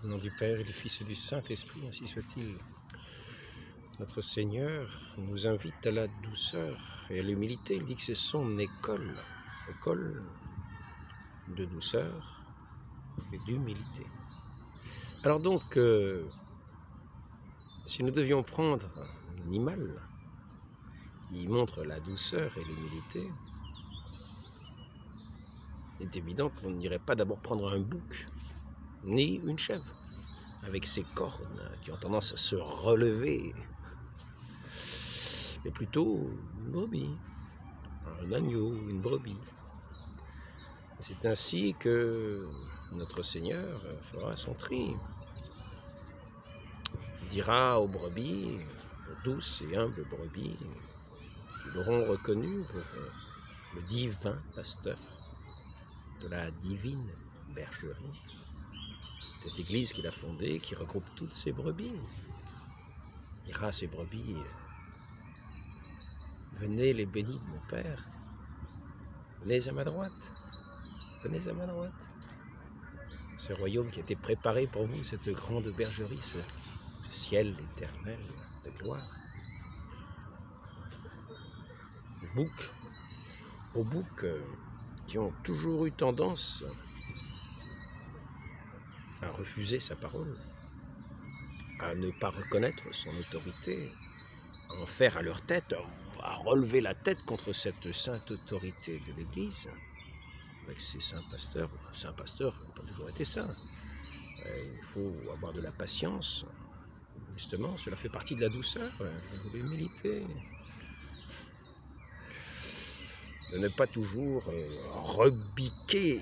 Au nom du Père et du Fils et du Saint-Esprit, ainsi soit-il. Notre Seigneur nous invite à la douceur et à l'humilité. Il dit que c'est son école de douceur et d'humilité. Alors donc, si nous devions prendre un animal qui montre la douceur et l'humilité, il est évident qu'on n'irait pas d'abord prendre un bouc, ni une chèvre, avec ses cornes qui ont tendance à se relever, mais plutôt une brebis, un agneau, une brebis. C'est ainsi que notre Seigneur fera son tri. Il dira aux brebis, aux douces et humbles brebis, qui l'auront reconnu pour le divin pasteur de la divine bergerie, cette église qu'il a fondée, qui regroupe toutes ses brebis. Il dira à ses brebis, venez les bénis de mon Père, venez à ma droite, venez à ma droite. Ce royaume qui a été préparé pour vous, cette grande bergerie, ce ciel éternel de gloire. Aux boucs qui ont toujours eu tendance à refuser sa parole, à ne pas reconnaître son autorité, à en faire à leur tête, à relever la tête contre cette sainte autorité de l'Église, avec ses saints pasteurs. Saints pasteurs n'ont pas toujours été saints. Il faut avoir de la patience. Justement, cela fait partie de la douceur, de l'humilité. De ne pas toujours rebiquer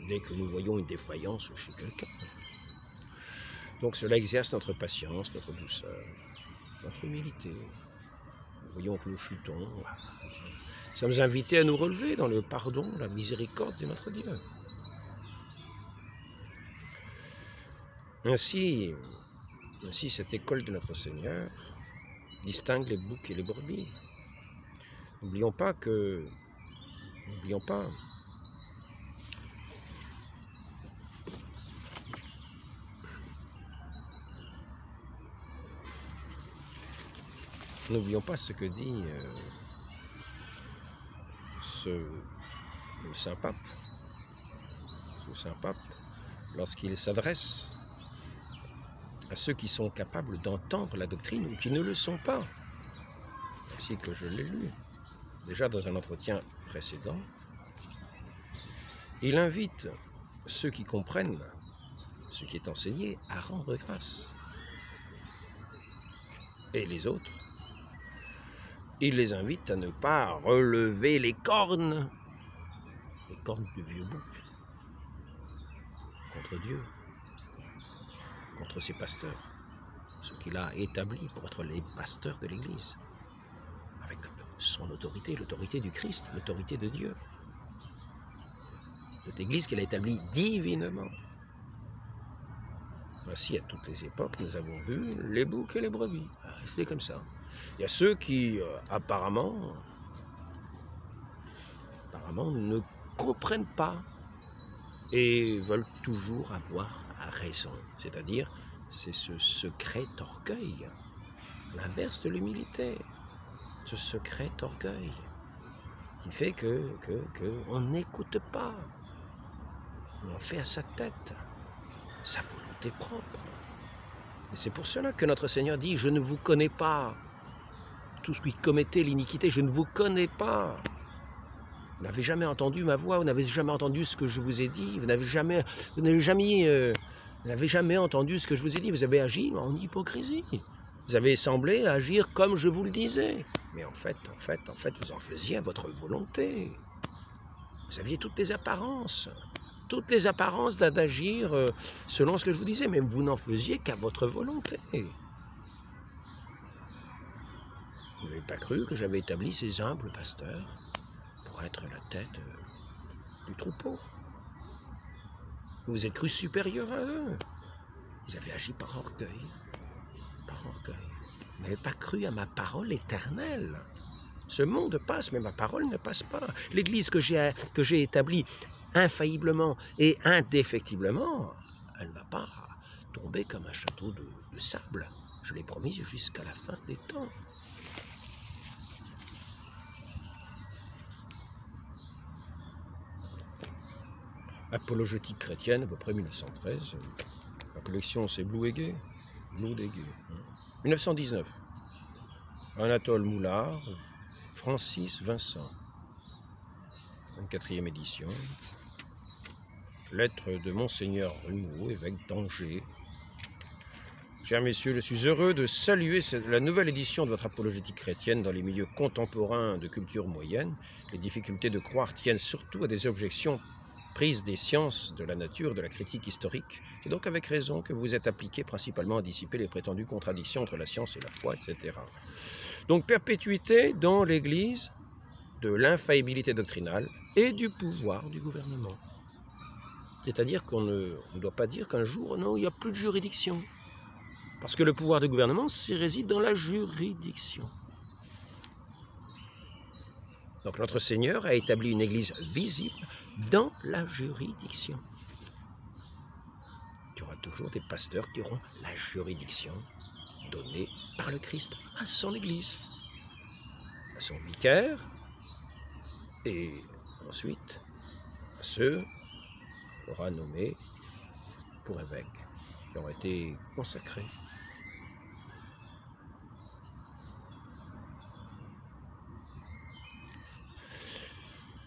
dès que nous voyons une défaillance chez quelqu'un. Donc cela exerce notre patience, notre douceur, notre humilité. Nous voyons que nous chutons. Nous sommes invités à nous relever dans le pardon, la miséricorde de notre Dieu. Ainsi, cette école de notre Seigneur distingue les boucs et les brebis. N'oublions pas ce que dit le Saint Pape. Le Saint Pape, lorsqu'il s'adresse à ceux qui sont capables d'entendre la doctrine ou qui ne le sont pas, ainsi que je l'ai lu déjà dans un entretien précédent, il invite ceux qui comprennent ce qui est enseigné à rendre grâce. Et les autres, il les invite à ne pas relever les cornes du vieux bouc, contre Dieu, contre ses pasteurs, ceux qu'il a établis pour être les pasteurs de l'Église, avec son autorité, l'autorité du Christ, l'autorité de Dieu. Cette Église qu'il a établie divinement. Ainsi, à toutes les époques, nous avons vu les boucs et les brebis. C'est comme ça. Il y a ceux qui, apparemment, ne comprennent pas et veulent toujours avoir raison. C'est-à-dire, c'est ce secret orgueil, l'inverse de l'humilité, ce secret orgueil qui fait qu'on n'écoute pas, on fait à sa tête, sa volonté propre. Et c'est pour cela que notre Seigneur dit, je ne vous connais pas, tous qui commettez l'iniquité, je ne vous connais pas. Vous n'avez jamais entendu ma voix, vous n'avez jamais entendu ce que je vous ai dit, vous n'avez jamais entendu ce que je vous ai dit, vous avez agi en hypocrisie. Vous avez semblé agir comme je vous le disais. Mais en fait, vous en faisiez à votre volonté. Vous aviez toutes les apparences d'agir selon ce que je vous disais, mais vous n'en faisiez qu'à votre volonté. Vous n'avez pas cru que j'avais établi ces humbles pasteurs pour être la tête du troupeau. Vous vous êtes cru supérieur à eux. Ils avaient agi par orgueil. Vous n'avez pas cru à ma parole éternelle. Ce monde passe, mais ma parole ne passe pas. L'Église que j'ai établie infailliblement et indéfectiblement, elle ne va pas tomber comme un château de sable. Je l'ai promis jusqu'à la fin des temps. Apologétique chrétienne, à peu près 1913. La collection, c'est Blue Gay. 1919. Anatole Moulard, Francis Vincent. 24e édition. Lettre de Monseigneur Rumeau, évêque d'Angers. Chers messieurs, je suis heureux de saluer la nouvelle édition de votre apologétique chrétienne dans les milieux contemporains de culture moyenne. Les difficultés de croire tiennent surtout à des objections prises des sciences, de la nature, de la critique historique. C'est donc avec raison que vous êtes appliqué principalement à dissiper les prétendues contradictions entre la science et la foi, etc. Donc perpétuité dans l'Église de l'infaillibilité doctrinale et du pouvoir du gouvernement. C'est-à-dire qu'on ne doit pas dire qu'un jour, non, il n'y a plus de juridiction. Parce que le pouvoir du gouvernement réside dans la juridiction. Donc notre Seigneur a établi une église visible dans la juridiction. Il y aura toujours des pasteurs qui auront la juridiction donnée par le Christ à son église, à son vicaire, et ensuite à ceux qu'il aura nommés pour évêques, qui ont été consacrés.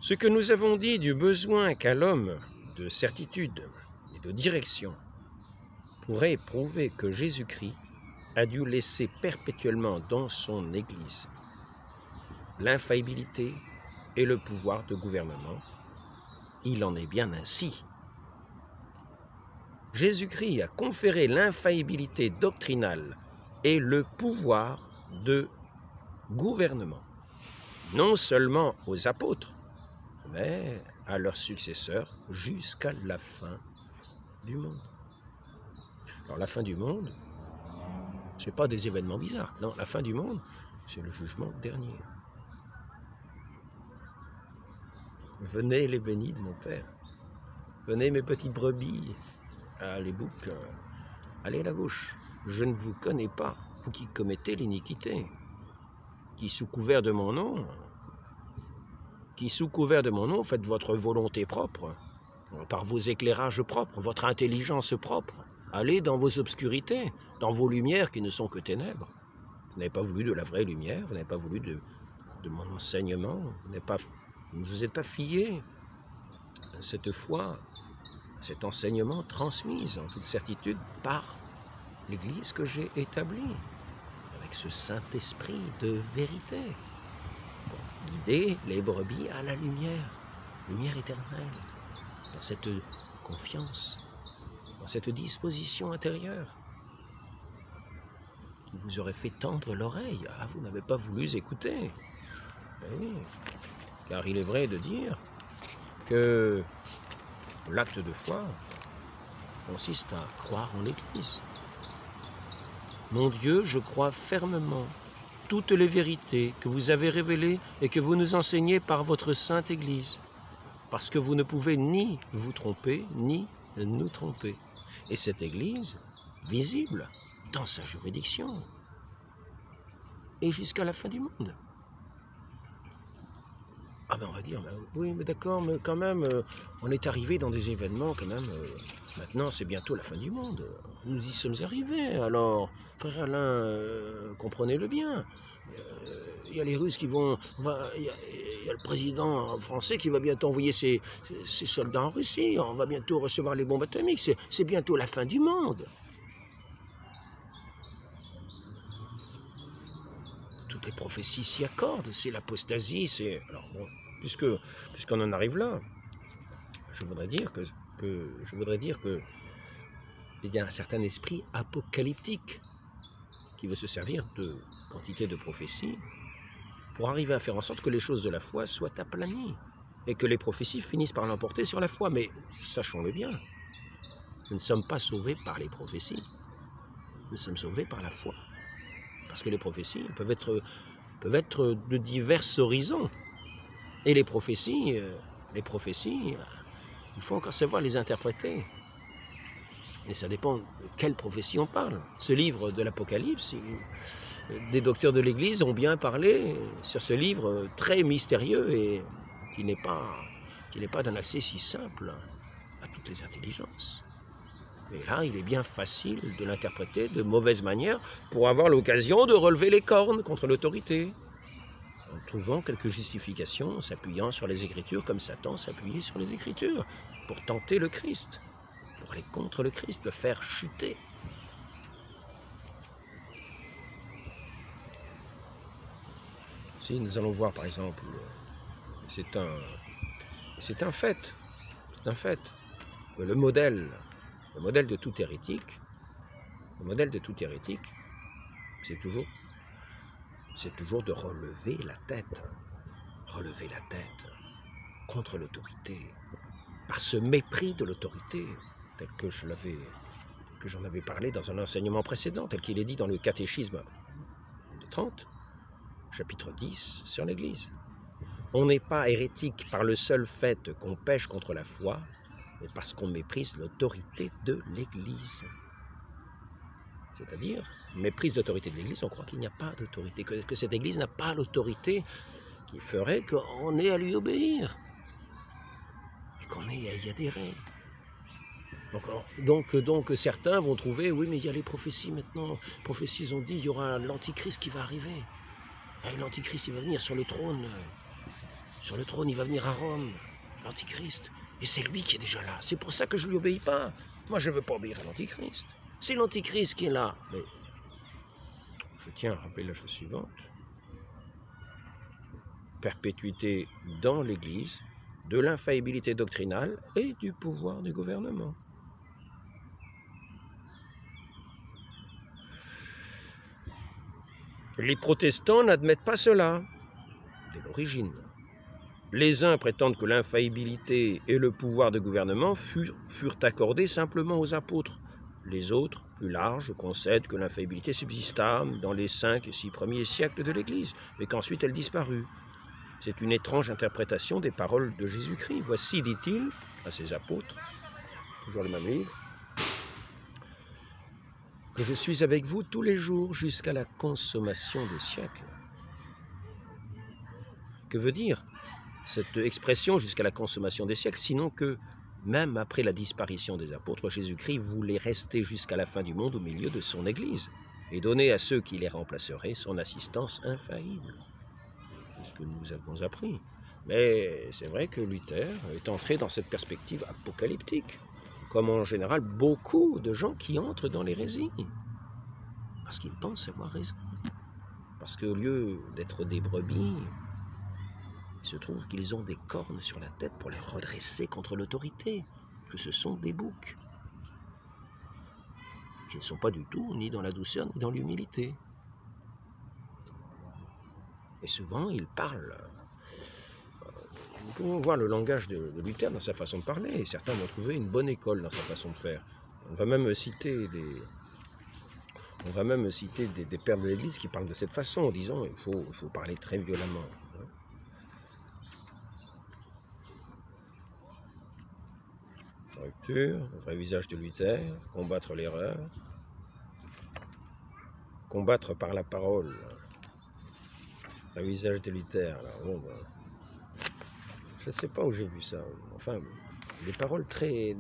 Ce que nous avons dit du besoin qu'a l'homme de certitude et de direction pourrait prouver que Jésus-Christ a dû laisser perpétuellement dans son Église l'infaillibilité et le pouvoir de gouvernement. Il en est bien ainsi. Jésus-Christ a conféré l'infaillibilité doctrinale et le pouvoir de gouvernement, non seulement aux apôtres, mais à leurs successeurs jusqu'à la fin du monde. Alors la fin du monde, ce n'est pas des événements bizarres. Non, la fin du monde, c'est le jugement dernier. Venez les bénis de mon Père. Venez mes petites brebis. Ah, les boucs, allez à la gauche. Je ne vous connais pas, vous qui commettez l'iniquité, qui sous couvert de mon nom, faites votre volonté propre, par vos éclairages propres, votre intelligence propre. Allez dans vos obscurités, dans vos lumières qui ne sont que ténèbres. Vous n'avez pas voulu de la vraie lumière, vous n'avez pas voulu de mon enseignement, vous ne vous êtes pas fié à cette foi, à cet enseignement transmis en toute certitude par l'Église que j'ai établie, avec ce Saint-Esprit de vérité, pour guider les brebis à la lumière éternelle, dans cette confiance, dans cette disposition intérieure qui vous aurait fait tendre l'oreille. Ah, vous n'avez pas voulu écouter. Oui, car il est vrai de dire que l'acte de foi consiste à croire en l'Église. Mon Dieu, je crois fermement toutes les vérités que vous avez révélées et que vous nous enseignez par votre Sainte Église, parce que vous ne pouvez ni vous tromper, ni nous tromper. Et cette Église, visible dans sa juridiction, et jusqu'à la fin du monde. Ah ben on va dire, oui mais d'accord, mais quand même, on est arrivé dans des événements quand même, maintenant c'est bientôt la fin du monde, nous y sommes arrivés, alors, frère Alain, comprenez-le bien, il y a les Russes qui vont, il y a le président français qui va bientôt envoyer ses soldats en Russie, on va bientôt recevoir les bombes atomiques, c'est bientôt la fin du monde. Toutes les prophéties s'y accordent, c'est l'apostasie, c'est... Alors bon, puisqu'on en arrive là, je voudrais dire que il y a un certain esprit apocalyptique qui veut se servir de quantité de prophéties pour arriver à faire en sorte que les choses de la foi soient aplanies et que les prophéties finissent par l'emporter sur la foi. Mais sachons-le bien, nous ne sommes pas sauvés par les prophéties, nous sommes sauvés par la foi. Parce que les prophéties peuvent être de divers horizons. Et les prophéties, il faut encore savoir les interpréter. Et ça dépend de quelle prophétie on parle. Ce livre de l'Apocalypse, des docteurs de l'Église ont bien parlé sur ce livre très mystérieux et qui n'est pas d'un accès si simple à toutes les intelligences. Et là, il est bien facile de l'interpréter de mauvaise manière pour avoir l'occasion de relever les cornes contre l'autorité, en trouvant quelques justifications, en s'appuyant sur les Écritures comme Satan s'appuyait sur les Écritures, pour tenter le Christ, pour aller contre le Christ, le faire chuter. Si nous allons voir par exemple, c'est un fait, que le modèle de tout hérétique, c'est toujours de relever la tête contre l'autorité, par ce mépris de l'autorité, tel que j'en avais parlé dans un enseignement précédent, tel qu'il est dit dans le catéchisme de Trente, chapitre 10 sur l'Église. On n'est pas hérétique par le seul fait qu'on pêche contre la foi, mais parce qu'on méprise l'autorité de l'Église. C'est-à-dire, méprise l'autorité de l'Église, on croit qu'il n'y a pas d'autorité, que cette Église n'a pas l'autorité qui ferait qu'on ait à lui obéir, et qu'on ait à y adhérer. Donc certains vont trouver, oui mais il y a les prophéties maintenant, les prophéties ont dit il y aura l'antichrist qui va arriver. Et l'antichrist il va venir sur le trône il va venir à Rome, l'antichrist, et c'est lui qui est déjà là, c'est pour ça que je ne lui obéis pas. Moi je ne veux pas obéir à l'antichrist, c'est l'antichrist qui est là. Mais je tiens à rappeler la chose suivante, perpétuité dans l'Église de l'infaillibilité doctrinale et du pouvoir du gouvernement. Les protestants n'admettent pas cela, dès l'origine. Les uns prétendent que l'infaillibilité et le pouvoir de gouvernement furent accordés simplement aux apôtres. Les autres, plus larges, concèdent que l'infaillibilité subsista dans les 5 et 6 premiers siècles de l'Église, mais qu'ensuite elle disparut. C'est une étrange interprétation des paroles de Jésus-Christ. Voici, dit-il à ses apôtres, toujours le même livre, que je suis avec vous tous les jours jusqu'à la consommation des siècles. Que veut dire cette expression jusqu'à la consommation des siècles, sinon que même après la disparition des apôtres, Jésus-Christ voulait rester jusqu'à la fin du monde au milieu de son Église et donner à ceux qui les remplaceraient son assistance infaillible. C'est ce que nous avons appris. Mais c'est vrai que Luther est entré dans cette perspective apocalyptique, comme en général beaucoup de gens qui entrent dans l'hérésie, parce qu'ils pensent avoir raison. Parce qu'au lieu d'être des brebis, il se trouve qu'ils ont des cornes sur la tête pour les redresser contre l'autorité, que ce sont des boucs, qui ne sont pas du tout ni dans la douceur ni dans l'humilité. Et souvent, ils parlent. Nous pouvons voir le langage de Luther dans sa façon de parler, et certains vont trouver une bonne école dans sa façon de faire. On va même citer des pères de l'Église qui parlent de cette façon, en disant qu'il faut parler très violemment. Rupture, le vrai visage de Luther, combattre l'erreur, combattre par la parole, le visage de Luther. Alors, bon, je ne sais pas où j'ai vu ça, enfin, des paroles très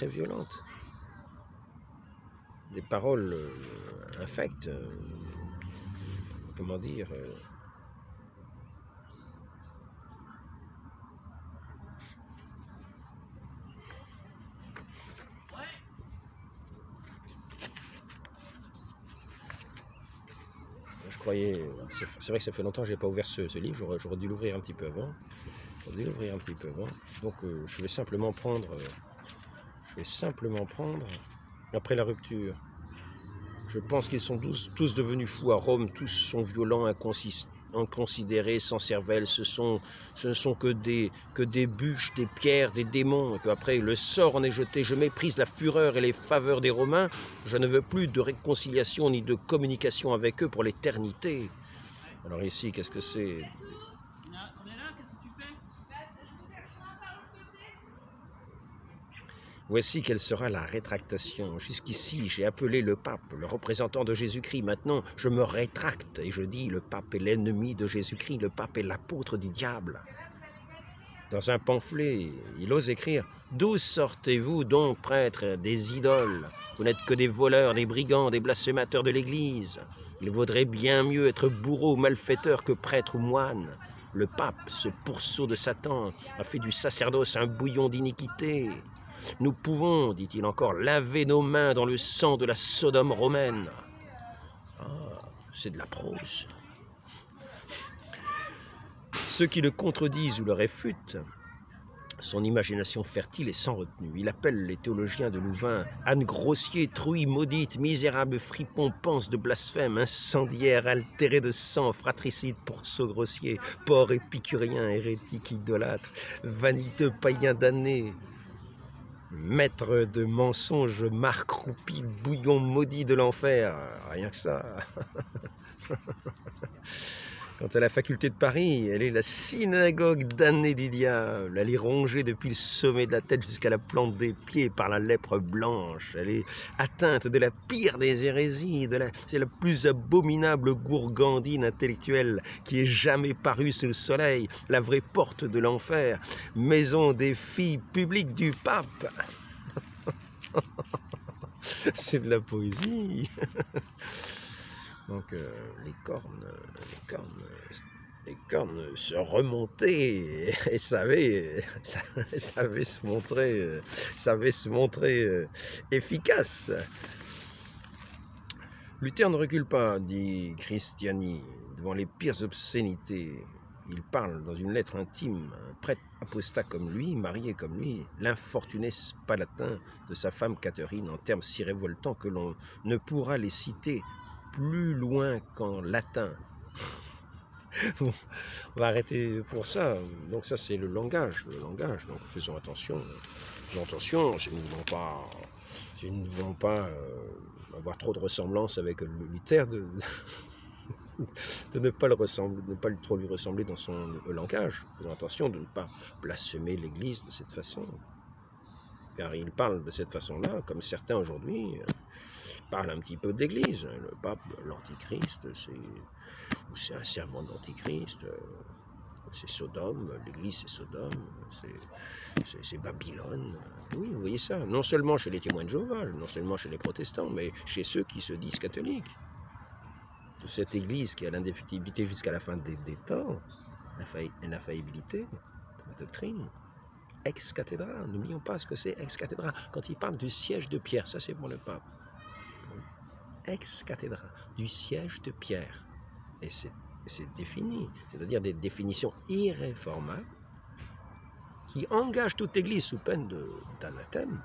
violentes, des paroles infectes, comment dire, je croyais, c'est vrai que ça fait longtemps que je n'ai pas ouvert ce livre, j'aurais dû l'ouvrir un petit peu avant. Donc je vais simplement prendre, après la rupture. Je pense qu'ils sont tous devenus fous à Rome, tous sont violents, inconsidérés, sans cervelle, ce ne sont que des bûches, des pierres, des démons, et qu'après le sort en est jeté. Je méprise la fureur et les faveurs des Romains, je ne veux plus de réconciliation ni de communication avec eux pour l'éternité. Alors ici, qu'est-ce que c'est ? Voici quelle sera la rétractation. Jusqu'ici, j'ai appelé le pape, le représentant de Jésus-Christ. Maintenant, je me rétracte et je dis, le pape est l'ennemi de Jésus-Christ, le pape est l'apôtre du diable. Dans un pamphlet, il ose écrire « D'où sortez-vous donc, prêtres, des idoles? Vous n'êtes que des voleurs, des brigands, des blasphémateurs de l'Église. Il vaudrait bien mieux être bourreau ou malfaiteur que prêtre ou moine. Le pape, ce pourceau de Satan, a fait du sacerdoce un bouillon d'iniquité. Nous pouvons, dit-il encore, laver nos mains dans le sang de la Sodome romaine. » Ah, c'est de la prose. Ceux qui le contredisent ou le réfutent, son imagination fertile est sans retenue. Il appelle les théologiens de Louvain âne grossier, truie maudite, misérable fripon, panse de blasphème, incendiaire, altéré de sang, fratricide, pourceau grossier, porc épicurien, hérétique, idolâtre, vaniteux, païen damné, maître de mensonges, marc croupi, bouillon maudit de l'enfer. Rien que ça. Quant à la faculté de Paris, elle est la synagogue damnée du diable. Elle est rongée depuis le sommet de la tête jusqu'à la plante des pieds par la lèpre blanche. Elle est atteinte de la pire des hérésies. C'est la plus abominable gourgandine intellectuelle qui ait jamais paru sous le soleil. La vraie porte de l'enfer. Maison des filles publiques du pape. C'est de la poésie. Donc les cornes se remontaient et savaient se montrer efficaces. Luther ne recule pas, dit Christiani, devant les pires obscénités. Il parle dans une lettre intime, un prêtre apostat comme lui, marié comme lui, l'infortuné palatin de sa femme Catherine, en termes si révoltants que l'on ne pourra les citer plus loin qu'en latin. Bon, on va arrêter pour ça. Donc ça, c'est le langage. Donc faisons attention. Si nous ne voulons pas avoir trop de ressemblance avec Luther, de ne pas trop lui ressembler dans son langage. Faisons attention de ne pas blasphémer l'Église de cette façon. Car il parle de cette façon-là, comme certains aujourd'hui parlent un petit peu de l'Église. Le pape, l'Antichrist, c'est un serment d'Antichrist, c'est Sodome, l'Église c'est Sodome, c'est Babylone. Oui, vous voyez ça, non seulement chez les témoins de Jéhovah, non seulement chez les protestants, mais chez ceux qui se disent catholiques. De cette Église qui a l'indéfectibilité jusqu'à la fin des temps, l'infaillibilité de la doctrine. Ex cathedra, n'oublions pas ce que c'est ex cathedra. Quand il parle du siège de Pierre, ça c'est pour le pape. Ex cathedra, du siège de Pierre. Et c'est défini, c'est-à-dire des définitions irréformables qui engagent toute l'Église sous peine d'anathème.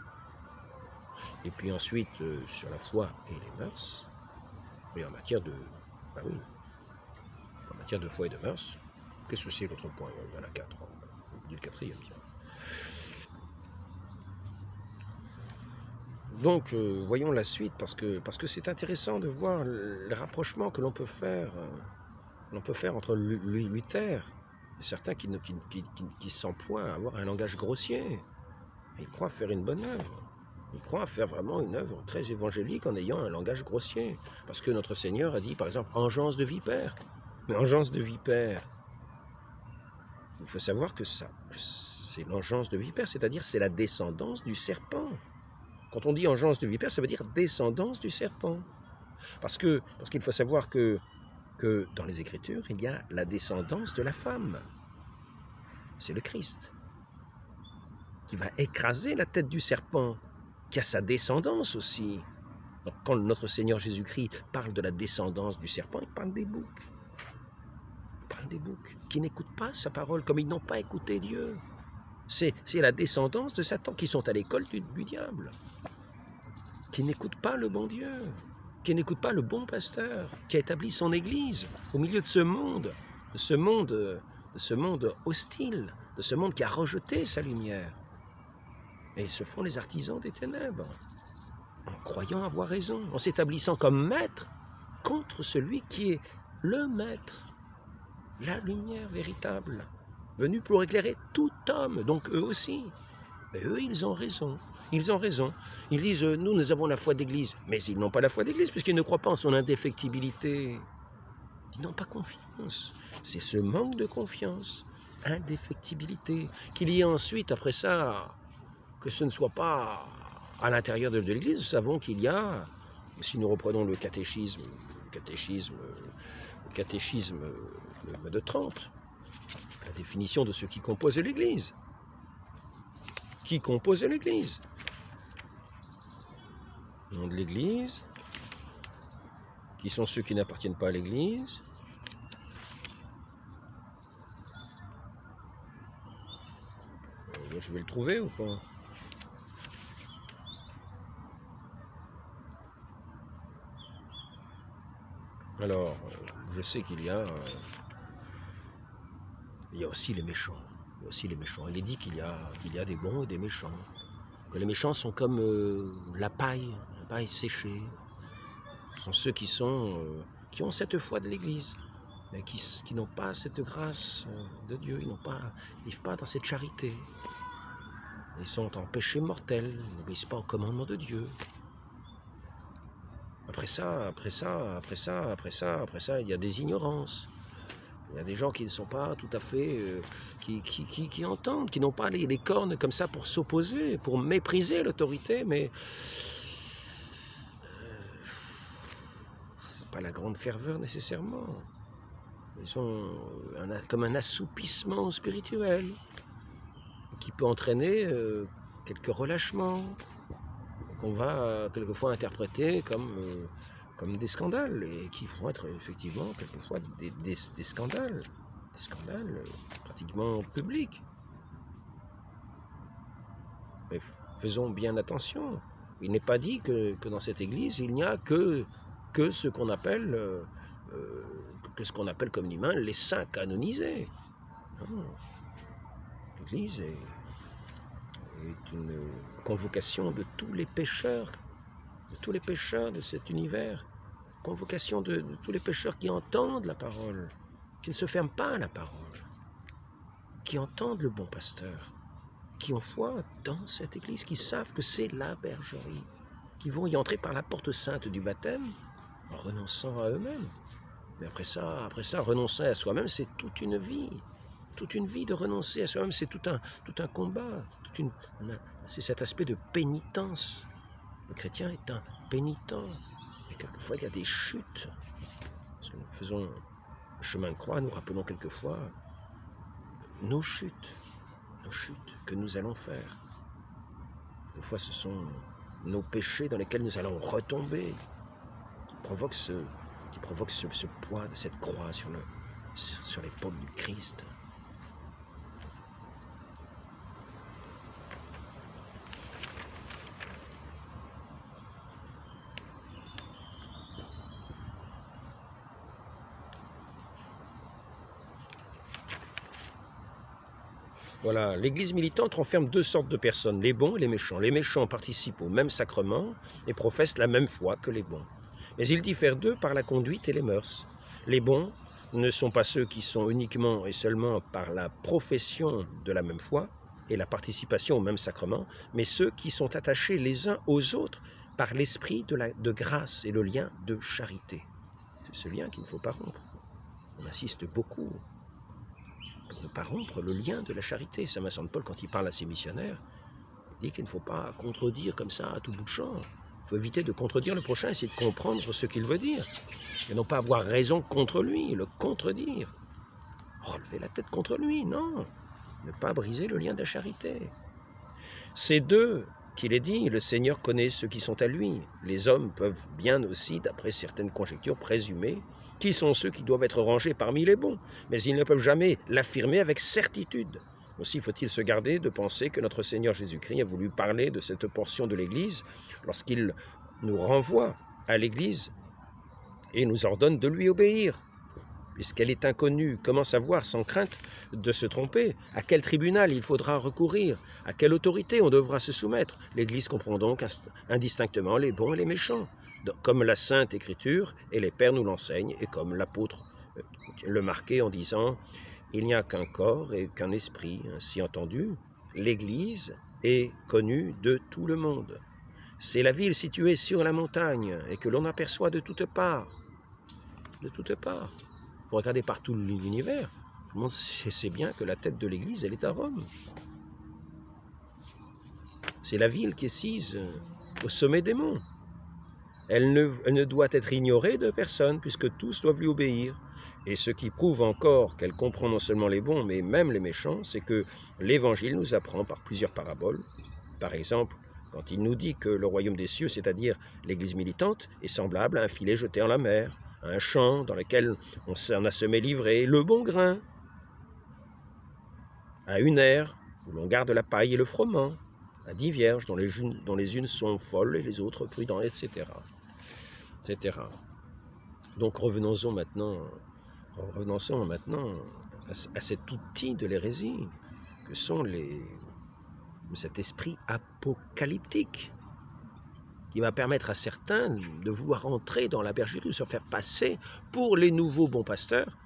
Et puis ensuite, sur la foi et les mœurs, et en matière de... Ben oui, en matière de foi et de mœurs, qu'est-ce que c'est l'autre point? Il y en a 4, on dit le quatrième, tiens. Donc, voyons la suite, parce que c'est intéressant de voir le rapprochement que l'on peut faire entre Luther et certains qui s'emploient à avoir un langage grossier. Ils croient faire une bonne œuvre. Ils croient faire vraiment une œuvre très évangélique en ayant un langage grossier. Parce que notre Seigneur a dit, par exemple, engeance de vipère. Mais engeance de vipère, il faut savoir que ça, c'est l'engeance de vipère, c'est-à-dire c'est la descendance du serpent. Quand on dit engeance de vipère, ça veut dire descendance du serpent. Parce qu'il faut savoir que dans les Écritures, il y a la descendance de la femme. C'est le Christ qui va écraser la tête du serpent, qui a sa descendance aussi. Donc, quand notre Seigneur Jésus-Christ parle de la descendance du serpent, il parle des boucs. Il parle des boucs qui n'écoutent pas sa parole comme ils n'ont pas écouté Dieu. C'est la descendance de Satan qui sont à l'école du diable, qui n'écoutent pas le bon Dieu, qui n'écoutent pas le bon pasteur, qui a établi son Église au milieu de ce monde hostile, de ce monde qui a rejeté sa lumière. Et ils se font les artisans des ténèbres, en croyant avoir raison, en s'établissant comme maître contre celui qui est le maître, la lumière véritable, venu pour éclairer tout homme, donc eux aussi. Et eux, ils ont raison. Ils ont raison. Ils disent, nous avons la foi d'Église. Mais ils n'ont pas la foi d'Église, puisqu'ils ne croient pas en son indéfectibilité. Ils n'ont pas confiance. C'est ce manque de confiance, indéfectibilité, qu'il y ait ensuite, après ça, que ce ne soit pas à l'intérieur de l'Église. Nous savons qu'il y a, si nous reprenons le catéchisme de Trente, la définition de ce qui compose l'Église. Qui compose l'Église? Le nom de l'Église, qui sont ceux qui n'appartiennent pas à l'Église. Je vais le trouver ou pas? Alors, je sais qu'il y a aussi les méchants. Il y a aussi les méchants. Il est dit qu'il y a des bons et des méchants. Que les méchants sont comme la paille séchée. Ce sont ceux qui ont cette foi de l'Église, mais qui n'ont pas cette grâce de Dieu. Ils vivent pas dans cette charité. Ils sont en péché mortel. Ils n'obéissent pas au commandement de Dieu. Après ça, il y a des ignorances. Il y a des gens qui ne sont pas tout à fait, qui entendent, qui n'ont pas les cornes comme ça pour s'opposer, pour mépriser l'autorité, mais c'est pas la grande ferveur nécessairement. Ils ont comme un assoupissement spirituel qui peut entraîner quelques relâchements qu'on va quelquefois interpréter comme des scandales, et qui vont être effectivement quelquefois des scandales pratiquement publics. Mais faisons bien attention. Il n'est pas dit que dans cette église, il n'y a que ce qu'on appelle, communément les saints canonisés. Non. L'église est une convocation de tous les pécheurs, de cet univers, convocation de tous les pécheurs qui entendent la parole, qui ne se ferment pas à la parole, qui entendent le bon pasteur, qui ont foi dans cette église, qui savent que c'est la bergerie, qui vont y entrer par la porte sainte du baptême, en renonçant à eux-mêmes. Mais après ça, renoncer à soi-même, c'est toute une vie de renoncer à soi-même, c'est tout un combat, c'est cet aspect de pénitence. Le chrétien est un pénitent, et quelquefois il y a des chutes. Parce que nous faisons le chemin de croix, nous rappelons quelquefois nos chutes que nous allons faire. Quelquefois ce sont nos péchés dans lesquels nous allons retomber, qui provoquent ce poids de cette croix sur l'épaule du Christ. Voilà, l'Église militante renferme deux sortes de personnes, les bons et les méchants. Les méchants participent au même sacrement et professent la même foi que les bons. Mais ils diffèrent d'eux par la conduite et les mœurs. Les bons ne sont pas ceux qui sont uniquement et seulement par la profession de la même foi et la participation au même sacrement, mais ceux qui sont attachés les uns aux autres par l'esprit de grâce et le lien de charité. C'est ce lien qu'il ne faut pas rompre. On insiste beaucoup pour ne pas rompre le lien de la charité. Saint Vincent de Paul, quand il parle à ses missionnaires, il dit qu'il ne faut pas contredire comme ça à tout bout de champ. Il faut éviter de contredire le prochain, essayer de comprendre ce qu'il veut dire. Et non pas avoir raison contre lui, le contredire. Relever la tête contre lui, non. Ne pas briser le lien de la charité. C'est d'eux qu'il est dit, le Seigneur connaît ceux qui sont à lui. Les hommes peuvent bien aussi, d'après certaines conjectures, présumer qui sont ceux qui doivent être rangés parmi les bons, mais ils ne peuvent jamais l'affirmer avec certitude. Aussi faut-il se garder de penser que notre Seigneur Jésus-Christ a voulu parler de cette portion de l'Église lorsqu'il nous renvoie à l'Église et nous ordonne de lui obéir. Puisqu'elle est inconnue, comment savoir sans crainte de se tromper? À quel tribunal il faudra recourir? À quelle autorité on devra se soumettre? L'Église comprend donc indistinctement les bons et les méchants, comme la Sainte Écriture et les Pères nous l'enseignent, et comme l'apôtre le marquait en disant « Il n'y a qu'un corps et qu'un esprit ». Ainsi entendu, l'Église est connue de tout le monde. C'est la ville située sur la montagne et que l'on aperçoit de toutes parts. De toutes parts. Vous regardez partout l'univers, tout le monde sait bien que la tête de l'Église, elle est à Rome. C'est la ville qui est sise au sommet des monts. Elle ne doit être ignorée de personne, puisque tous doivent lui obéir. Et ce qui prouve encore qu'elle comprend non seulement les bons, mais même les méchants, c'est que l'Évangile nous apprend par plusieurs paraboles. Par exemple, quand il nous dit que le royaume des cieux, c'est-à-dire l'Église militante, est semblable à un filet jeté en la mer, à un champ dans lequel on a semé l'ivraie, le bon grain, à une aire où l'on garde la paille et le froment, à 10 vierges dont les unes sont folles et les autres prudentes, etc. Donc revenons-en maintenant à cet outil de l'hérésie que sont cet esprit apocalyptique qui va permettre à certains de vouloir entrer dans la bergerie, de se faire passer pour les nouveaux bons pasteurs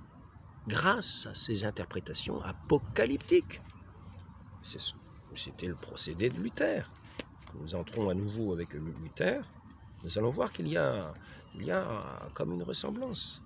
grâce à ces interprétations apocalyptiques. C'était le procédé de Luther. Nous entrons à nouveau avec Luther. Nous allons voir qu'il y a comme une ressemblance.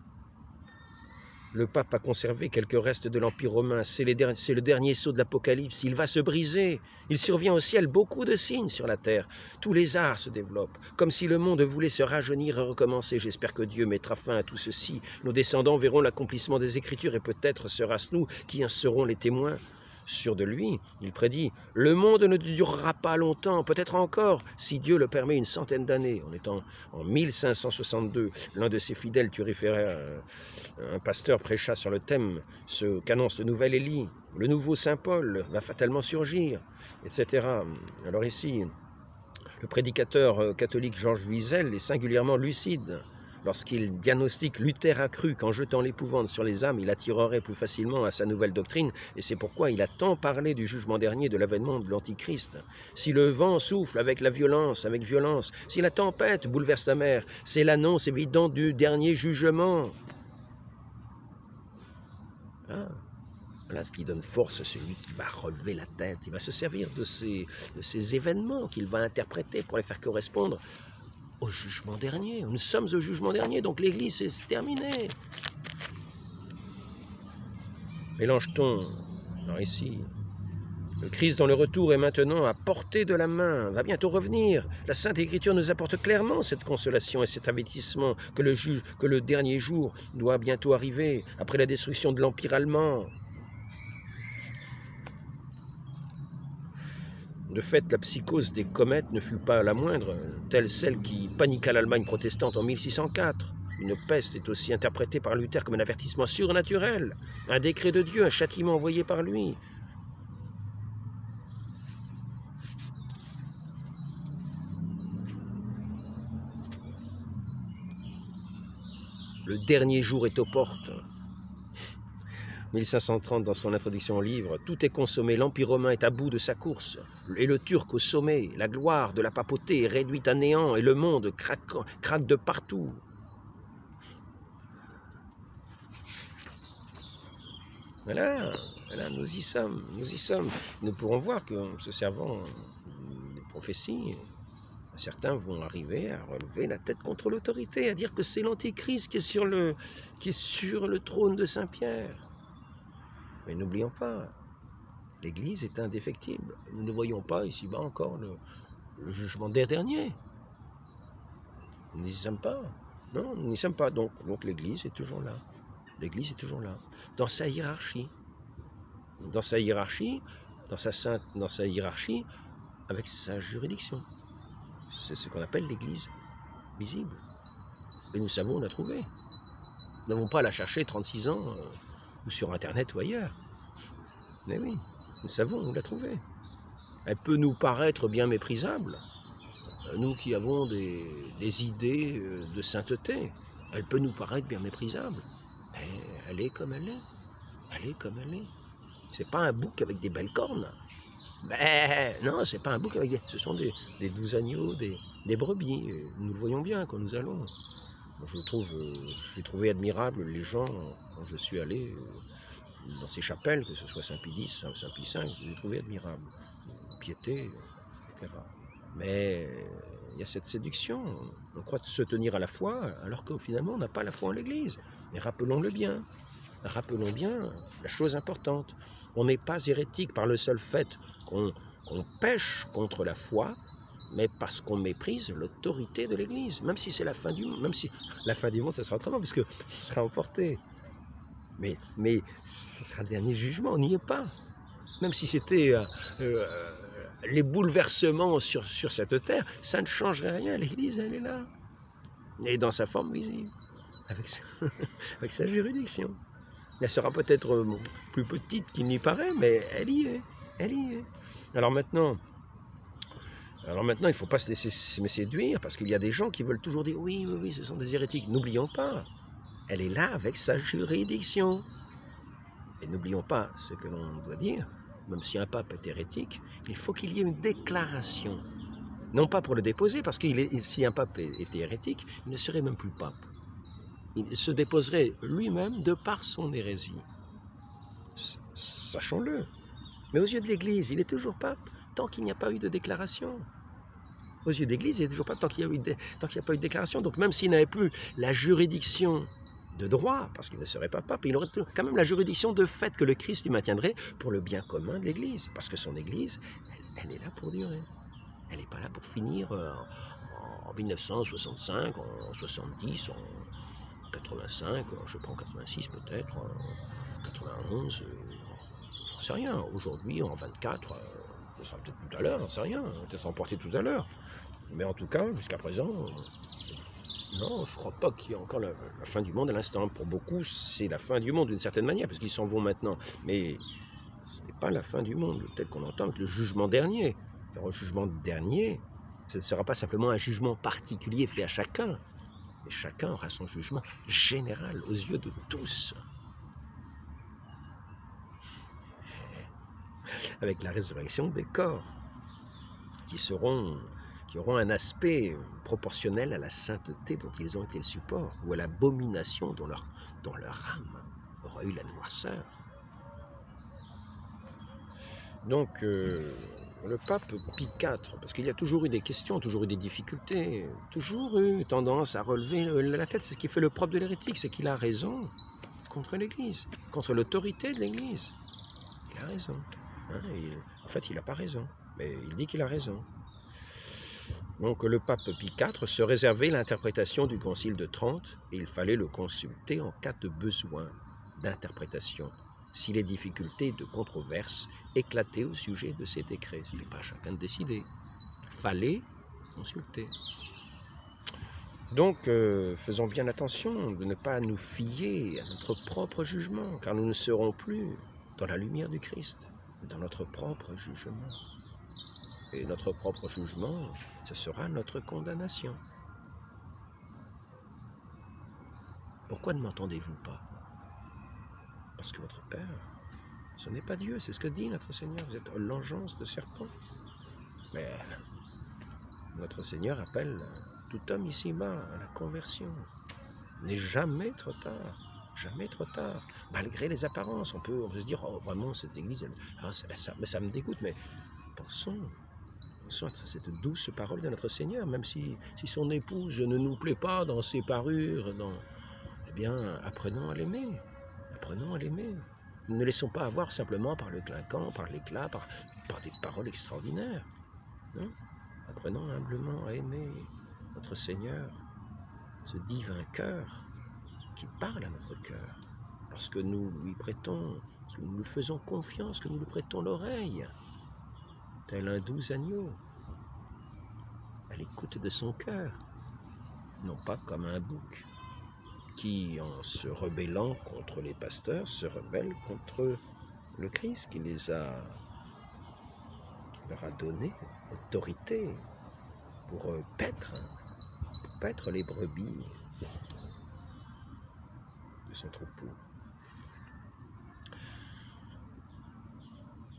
Le pape a conservé quelques restes de l'Empire romain. C'est le dernier sceau de l'Apocalypse. Il va se briser. Il survient au ciel beaucoup de signes sur la terre. Tous les arts se développent, comme si le monde voulait se rajeunir et recommencer. J'espère que Dieu mettra fin à tout ceci. Nos descendants verront l'accomplissement des Écritures et peut-être sera-ce nous qui en serons les témoins. Sûr de lui, il prédit « Le monde ne durera pas longtemps, peut-être encore, si Dieu le permet, une centaine d'années. » En étant en 1562, l'un de ses fidèles turiféraires, un pasteur prêcha sur le thème ce qu'annonce le nouvel Élie, le nouveau Saint Paul va fatalement surgir, etc. Alors ici, le prédicateur catholique Georges Wiesel est singulièrement lucide. Lorsqu'il diagnostique Luther a cru qu'en jetant l'épouvante sur les âmes, il attirerait plus facilement à sa nouvelle doctrine, et c'est pourquoi il a tant parlé du jugement dernier, de l'avènement de l'Antichrist. Si le vent souffle avec violence, si la tempête bouleverse la mer, c'est l'annonce évidente du dernier jugement. Voilà ce qui donne force à celui qui va relever la tête. Il va se servir de ces événements qu'il va interpréter pour les faire correspondre au jugement dernier. Nous sommes au jugement dernier, donc l'Église, c'est terminé. Mélange-t-on, alors ici, le Christ dans le retour est maintenant à portée de la main, va bientôt revenir. La Sainte Écriture nous apporte clairement cette consolation et cet avertissement que le dernier jour doit bientôt arriver, après la destruction de l'Empire allemand. De fait, la psychose des comètes ne fut pas la moindre, telle celle qui paniqua l'Allemagne protestante en 1604. Une peste est aussi interprétée par Luther comme un avertissement surnaturel, un décret de Dieu, un châtiment envoyé par lui. Le dernier jour est aux portes. 1530, dans son introduction au livre, tout est consommé, l'Empire romain est à bout de sa course, et le Turc au sommet, la gloire de la papauté est réduite à néant, et le monde craque de partout. Voilà, nous y sommes. Nous pourrons voir qu'en se servant des prophéties, certains vont arriver à relever la tête contre l'autorité, à dire que c'est l'Antéchrist qui est sur le trône de Saint-Pierre. Mais n'oublions pas, l'Église est indéfectible. Nous ne voyons pas ici-bas encore le jugement dernier. Nous n'y sommes pas. Non, nous n'y sommes pas. Donc l'Église est toujours là. L'Église est toujours là. Dans sa hiérarchie. Dans sa hiérarchie, avec sa juridiction. C'est ce qu'on appelle l'Église visible. Et nous savons, on l'a trouvé. Nous n'avons pas à la chercher 36 ans, ou sur Internet ou ailleurs. Mais oui, nous savons, on l'a trouvée. Elle peut nous paraître bien méprisable, nous qui avons des idées de sainteté. Elle peut nous paraître bien méprisable. Mais elle est comme elle est. Elle est comme elle est. C'est pas un bouc avec des belles cornes. Ben non, c'est pas un bouc avec des... Ce sont des 12 agneaux, des brebis. Nous le voyons bien quand nous allons. J'ai trouvé admirable les gens, quand je suis allé dans ces chapelles, que ce soit Saint-Pie X, Saint-Pie V, je les ai trouvés admirables. piété, etc. Mais il y a cette séduction. On croit se tenir à la foi, alors que finalement on n'a pas la foi en l'Église. Mais rappelons-le bien. Rappelons bien la chose importante. On n'est pas hérétique par le seul fait qu'on pêche contre la foi, mais parce qu'on méprise l'autorité de l'Église. Même si c'est la fin du monde, même si la fin du monde, ça sera autrement, parce que ce sera emporté. Mais ce sera le dernier jugement, on n'y est pas. Même si c'était les bouleversements sur cette terre, ça ne changerait rien. L'Église, elle est là. Et dans sa forme visible, avec sa juridiction. Elle sera peut-être plus petite qu'il n'y paraît, mais elle y est. Elle y est. Alors maintenant, il ne faut pas se laisser séduire, parce qu'il y a des gens qui veulent toujours dire oui, oui, oui, ce sont des hérétiques. N'oublions pas, elle est là avec sa juridiction. Et n'oublions pas ce que l'on doit dire, même si un pape est hérétique, il faut qu'il y ait une déclaration. Non pas pour le déposer, parce que si un pape était hérétique, il ne serait même plus pape. Il se déposerait lui-même de par son hérésie. Sachons-le. Mais aux yeux de l'Église, il est toujours pape tant qu'il n'y a pas eu de déclaration. Aux yeux de l'Église, il est toujours pape tant qu'il n'y a pas eu de déclaration. Donc même s'il n'avait plus la juridiction de droit, parce qu'il ne serait pas pape, il aurait quand même la juridiction de fait que le Christ lui maintiendrait pour le bien commun de l'Église. Parce que son Église, elle est là pour durer. Elle n'est pas là pour finir en 1965, en 70, en 85, je prends 86 peut-être, 91, j'en sais rien. Aujourd'hui, en 24, ce sera peut-être tout à l'heure, j'en sais rien, peut-être emporté tout à l'heure. Mais en tout cas, jusqu'à présent, non, je ne crois pas qu'il y ait encore la fin du monde à l'instant. Pour beaucoup, c'est la fin du monde d'une certaine manière, parce qu'ils s'en vont maintenant. Mais ce n'est pas la fin du monde, tel qu'on entend avec le jugement dernier. Alors, le jugement dernier, ce ne sera pas simplement un jugement particulier fait à chacun, mais chacun aura son jugement général aux yeux de tous. Avec la résurrection des corps, qui auront un aspect proportionnel à la sainteté dont ils ont été le support, ou à l'abomination dont leur âme aura eu la noirceur. Donc, le pape Pie IV, parce qu'il y a toujours eu des questions, toujours eu des difficultés, toujours eu tendance à relever la tête. C'est ce qui fait le propre de l'hérétique, c'est qu'il a raison contre l'Église, contre l'autorité de l'Église. Il a raison. Hein, en fait, il n'a pas raison, mais il dit qu'il a raison. Donc, le pape Pie IV se réservait l'interprétation du Concile de Trente, et il fallait le consulter en cas de besoin d'interprétation, si les difficultés de controverse éclataient au sujet de ces décrets. Ce n'est pas à chacun de décider. Il fallait consulter. Donc, faisons bien attention de ne pas nous fier à notre propre jugement, car nous ne serons plus dans la lumière du Christ, mais dans notre propre jugement. Et notre propre jugement, ce sera notre condamnation. Pourquoi ne m'entendez-vous pas? Parce que votre Père, ce n'est pas Dieu, c'est ce que dit notre Seigneur. Vous êtes l'engeance de serpent. Mais notre Seigneur appelle tout homme ici-bas à la conversion. Il n'est jamais trop tard. Jamais trop tard. Malgré les apparences, on peut se dire, oh vraiment, cette église, ça me dégoûte, mais pensons à cette douce parole de notre Seigneur, même si son épouse ne nous plaît pas dans ses parures, eh bien, apprenons à l'aimer. Apprenons à l'aimer. Ne laissons pas avoir simplement par le clinquant, par l'éclat, par des paroles extraordinaires. Non? Apprenons humblement à aimer notre Seigneur, ce divin cœur qui parle à notre cœur, parce que nous lui prêtons, que nous lui faisons confiance, que nous lui prêtons l'oreille, tel un doux agneau, à l'écoute de son cœur, non pas comme un bouc qui, en se rebellant contre les pasteurs, se rebelle contre le Christ qui leur a donné autorité pour paître les brebis de son troupeau.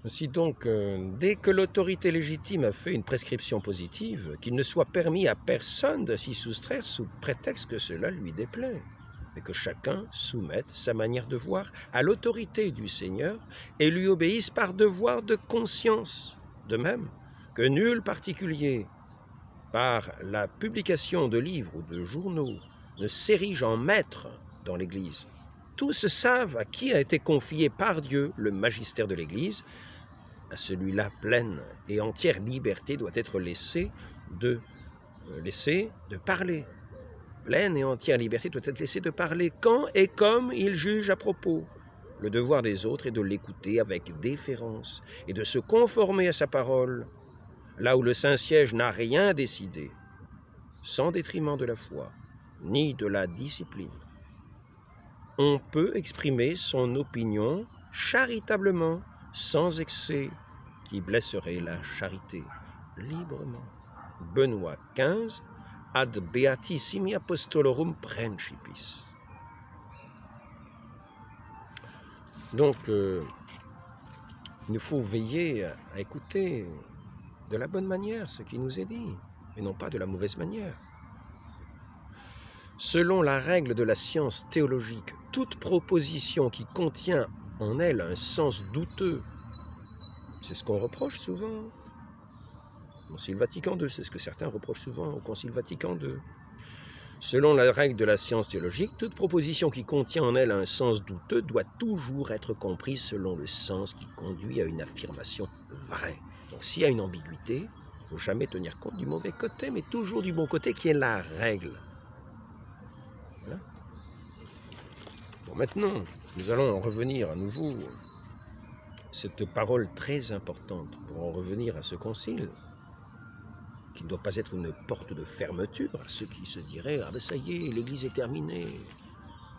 Ainsi donc, dès que l'autorité légitime a fait une prescription positive, qu'il ne soit permis à personne de s'y soustraire sous prétexte que cela lui déplaît, mais que chacun soumette sa manière de voir à l'autorité du Seigneur et lui obéisse par devoir de conscience, De même que nul particulier, par la publication de livres ou de journaux, ne s'érige en maître dans l'Église. Tous savent à qui a été confié par Dieu le magistère de l'Église. À celui-là, pleine et entière liberté doit être laissée de parler. Pleine et entière liberté doit être laissée de parler quand et comme il juge à propos. Le devoir des autres est de l'écouter avec déférence et de se conformer à sa parole, là où le Saint-Siège n'a rien décidé, sans détriment de la foi, ni de la discipline. On peut exprimer son opinion charitablement, sans excès qui blesserait la charité, librement. Benoît XV, ad beatissimi apostolorum principis. Donc, il nous faut veiller à écouter de la bonne manière ce qui nous est dit, et non pas de la mauvaise manière. Selon la règle de la science théologique, toute proposition qui contient en elle un sens douteux, c'est ce qu'on reproche souvent au Concile Vatican II, c'est ce que certains reprochent souvent au Concile Vatican II. Selon la règle de la science théologique, toute proposition qui contient en elle un sens douteux doit toujours être comprise selon le sens qui conduit à une affirmation vraie. Donc s'il y a une ambiguïté, il ne faut jamais tenir compte du mauvais côté, mais toujours du bon côté qui est la règle. Voilà. Bon, maintenant, nous allons en revenir à nouveau cette parole très importante pour en revenir à ce concile, qui ne doit pas être une porte de fermeture à ceux qui se diraient « Ah ben ça y est, l'Église est terminée,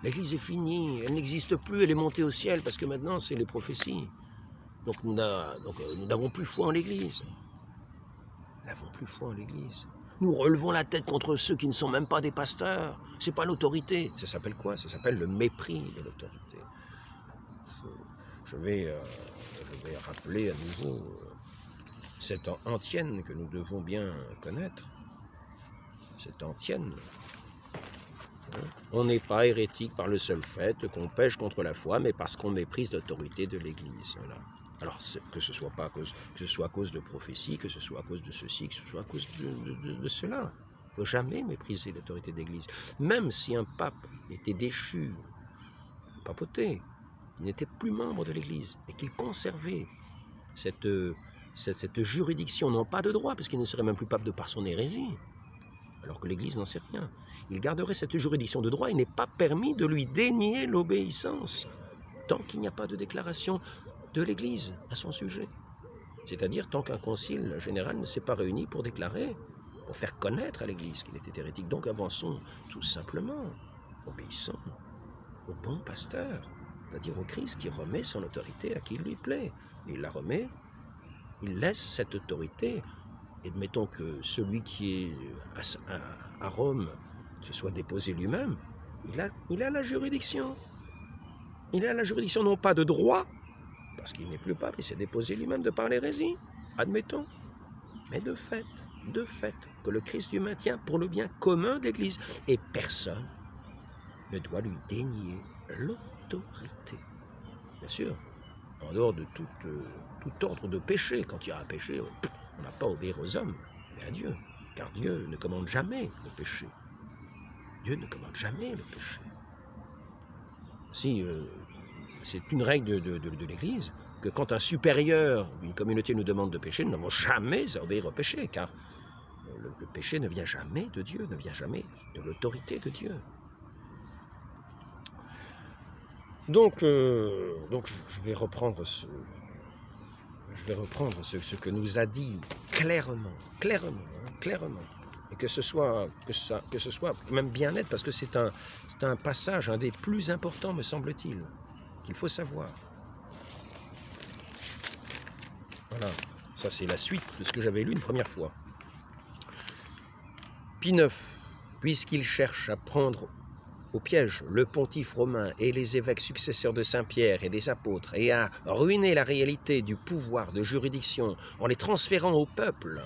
l'Église est finie, elle n'existe plus, elle est montée au ciel parce que maintenant c'est les prophéties. Donc nous n'avons plus foi en l'Église. Nous n'avons plus foi en l'Église. Nous relevons la tête contre ceux qui ne sont même pas des pasteurs. C'est pas l'autorité. Ça s'appelle quoi? Ça s'appelle le mépris de l'autorité. Je vais rappeler à nouveau cette antienne que nous devons bien connaître. Cette antienne. On n'est pas hérétique par le seul fait qu'on pêche contre la foi, mais parce qu'on méprise l'autorité de l'Église. Voilà. Alors, que ce soit à cause de prophéties, que ce soit à cause de ceci, que ce soit à cause de cela. Il ne faut jamais mépriser l'autorité de l'Église. Même si un pape était déchu, papauté, il n'était plus membre de l'Église et qu'il conservait cette juridiction, non pas de droit, parce qu'il ne serait même plus pape de par son hérésie, alors que l'Église n'en sait rien. Il garderait cette juridiction de droit, il n'est pas permis de lui dénier l'obéissance, tant qu'il n'y a pas de déclaration de l'Église à son sujet. C'est-à-dire tant qu'un concile général ne s'est pas réuni pour déclarer, pour faire connaître à l'Église qu'il était hérétique. Donc avançons tout simplement, obéissant au bon pasteur, c'est-à-dire au Christ qui remet son autorité à qui il lui plaît. Il la remet, il laisse cette autorité, et admettons que celui qui est à Rome se soit déposé lui-même, il a la juridiction. Il a la juridiction non pas de droit, parce qu'il n'est plus pape, il s'est déposé lui-même de par l'hérésie, admettons, mais de fait, que le Christ lui maintient pour le bien commun de l'Église, et personne ne doit lui dénier l'autorité. Bien sûr, en dehors de tout ordre de péché. Quand il y a un péché, on n'a pas à obéir aux hommes, mais à Dieu, car Dieu ne commande jamais le péché. Dieu ne commande jamais le péché. Si c'est une règle de l'Église, que quand un supérieur d'une communauté nous demande de pécher, nous n'avons jamais à obéir au péché, car le péché ne vient jamais de Dieu, ne vient jamais de l'autorité de Dieu. Donc je vais reprendre ce que nous a dit clairement, et que ce soit même bien net, parce que c'est un passage, un des plus importants, me semble-t-il, qu'il faut savoir. Voilà, ça c'est la suite de ce que j'avais lu une première fois. Pie IX, puisqu'il cherche à prendre au piège le pontife romain et les évêques successeurs de Saint-Pierre et des apôtres, et à ruiner la réalité du pouvoir de juridiction en les transférant au peuple,